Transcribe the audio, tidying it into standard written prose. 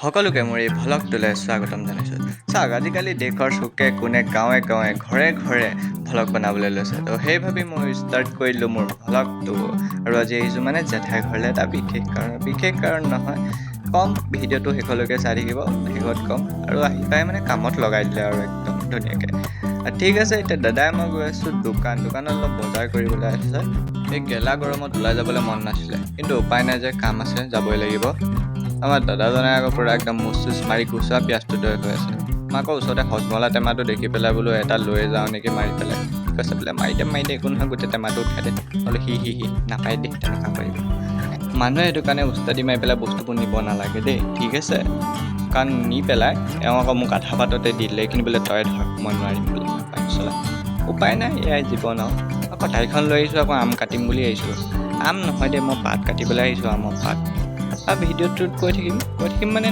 সকলোকে মোৰ এই ভ্লগটোলৈ স্বাগতম জনাইছোঁ। চাওক, আজিকালি দেশৰ চুকে কোণে গাঁৱে গাঁৱে ঘৰে ঘৰে ভ্লগ বনাবলৈ লৈছে। তো সেই ভাবি মই ষ্টাৰ্ট কৰিলোঁ মোৰ ভ্লগটো। আৰু আজি আহিছোঁ মানে জেঠাই ঘৰলৈ এটা বিশেষ কাৰণ নহয়, কম ভিডিঅ'টো শেষলৈকে চাই থাকিব, শেষত কম। আৰু আহি পাই মানে কামত লগাই দিলে আৰু একদম ধুনীয়াকৈ। ঠিক আছে, এতিয়া দাদাই মই গৈ আছোঁ দোকানত অলপ বজাৰ কৰিবলৈ আছে। এই গেলা গৰমত ওলাই যাবলৈ মন নাছিলে, কিন্তু উপায় নাই যে কাম আছে, যাবই লাগিব। আমাৰ দাদাজনে আকৌ পূৰা একদম মুচ চুচ মাৰি গুচোৱা পিঁয়াজটো দৈ হৈ আছে। মই আকৌ ওচৰতে হজমলা টেমাটো দেখি পেলাই বোলো এটা লৈ যাওঁ নেকি মাৰি পেলাই। কৈছে বোলে মাৰি দে একো নহয়, গোটেই টেমাটো উঠাই দে। বোলো সি নাপাই দেই, তেনেকুৱা কৰিব। মানুহে সেইটো কাৰণে উস্তাদি মাৰি পেলাই বস্তুবোৰ নিব নালাগে দেই, ঠিক আছে? কাৰণ নি পেলাই এওঁ আকৌ মোক আধা পাততে দি দিলে, এইখিনি বোলে তই ধৰ, মই নোৱাৰিম বোলে বাইক চলা। উপায় নাই, এয়াই জীৱন আৰু। কটাৰীখন লৈ আহিছোঁ, আকৌ আম কাটিম বুলি আহিছোঁ। আম নহয় দেই, মই পাত কাটিবলৈ আহিছোঁ, আমৰ পাত। আৰু ভিডিঅ'টোত কৈ থাকিম মানে